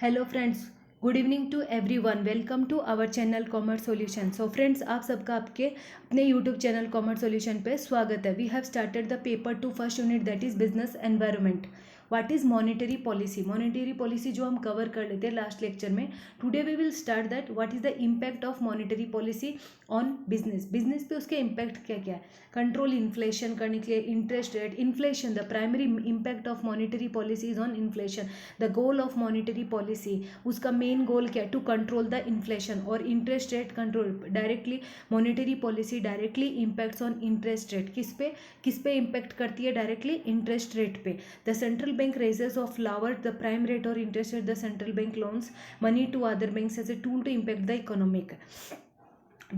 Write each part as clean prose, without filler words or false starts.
Hello friends, good evening to everyone. Welcome to our channel commerce solution. So friends, आप सबका आपके अपने YouTube channel commerce solution पे स्वागत है। We have started the paper to first unit, that is business environment. What is monetary policy? Monetary policy जो हम cover कर लेते हैं लास्ट लेक्चर में, today we will start that what is the impact of monetary policy on business. Business पे उसके impact क्या क्या है, कंट्रोल इन्फ्लेशन करने के लिए, interest rate, inflation, the primary impact of monetary policy is on inflation, the goal of monetary policy, उसका main goal क्या है, टू कंट्रोल द इन्फ्लेशन और interest rate control. Directly monetary policy directly impacts on interest rate. किस पे impact करती है? Directly interest rate पे। The central bank raises of lower the prime rate or interest rate, the central bank loans money to other banks as a tool to impact the economic.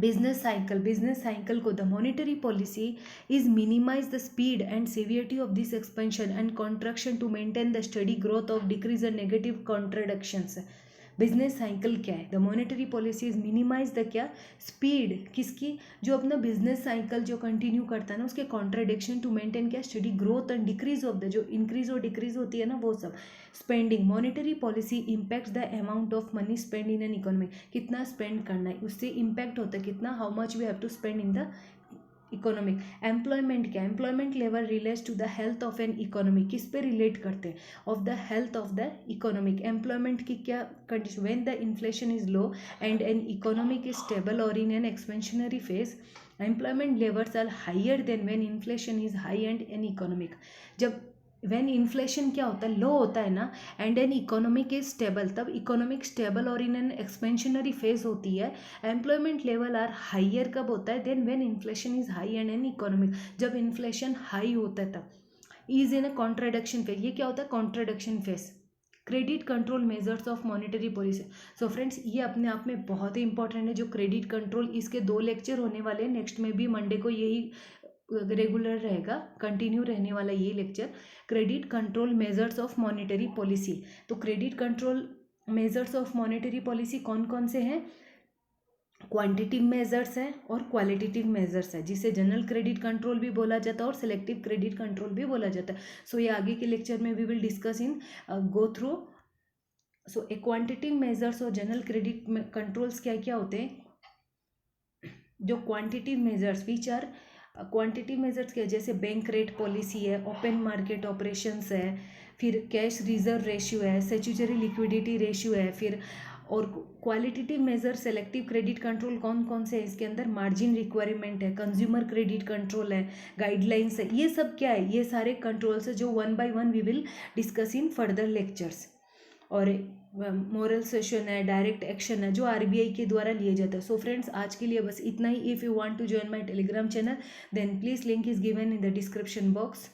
Business cycle को, the monetary policy is minimize the speed and severity of this expansion and contraction to maintain the steady growth of decrease and negative contractions. Business cycle क्या है? The monetary policy is minimise the क्या, speed किसकी, जो अपना business cycle जो continue करता है ना, उसके कॉन्ट्राडिक्शन टू मेंटेन क्या, study growth and decrease of the, जो इंक्रीज और डिक्रीज होती है ना वो सब। Spending, monetary policy impacts the amount of money spend in an economy, कितना स्पेंड करना है उससे इम्पैक्ट होता है, कितना, how much we have to spend in the economic. Employment क्या, employment level relates to the health of an economy, किस पे रिलेट करते हैं, of the health of the economic. Employment की क्या condition, when the inflation is low and an economic is stable और in an expansionary phase, employment levels are higher than when inflation is high and an economic. जब when inflation क्या होता है, low होता है ना, and an economic is stable, तब economic stable और इन एन एक्सपेंशनरी फेज होती है। एम्प्लॉयमेंट लेवल आर हाइयर कब होता है? Then when inflation is high and an economic, जब इन्फ्लेशन हाई होता है तब। Is in a contradiction phase, ये क्या होता है? Contradiction phase. Credit control measures of monetary policy. So friends, ये अपने आप में बहुत ही इंपॉर्टेंट है, जो क्रेडिट कंट्रोल, इसके 2 लेक्चर होने वाले हैं। नेक्स्ट में भी मंडे को यही रेगुलर रहेगा, कंटिन्यू रहने वाला ये लेक्चर, credit control measures of monetary policy. तो credit control measures of monetary policy कौन कौन से हैं? क्वांटिटिव मेजर्स है और क्वालिटेटिव मेजर्स है, जिसे जनरल क्रेडिट कंट्रोल भी बोला जाता है और सिलेक्टिव क्रेडिट कंट्रोल भी बोला जाता है। सो ये आगे के लेक्चर में we will discuss in go through. So a quantitative measures और जनरल क्रेडिट कंट्रोल्स क्या क्या होते हैं? जो quantitative measures, which are quantitative measures क्या है, जैसे बैंक रेट पॉलिसी है, ओपन मार्केट ऑपरेशंस है, फिर कैश रिजर्व रेशियो है, स्टैट्यूटरी लिक्विडिटी रेशियो है, फिर और qualitative measure selective credit control कौन कौन से है इसके अंदर? मार्जिन रिक्वायरमेंट है, कंज्यूमर क्रेडिट कंट्रोल है, गाइडलाइंस है। ये सब क्या है? ये सारे कंट्रोल्स है जो 1 by 1 we will discuss in further lectures. और मोरल सेशन है, डायरेक्ट एक्शन है, जो आरबीआई के द्वारा लिए जाता है। सो फ्रेंड्स, आज के लिए बस इतना ही। If you want to join my Telegram channel, then please link is given in the description box.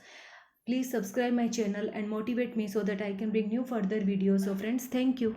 Please subscribe my channel and motivate me so that I can bring new further videos. So friends, thank you.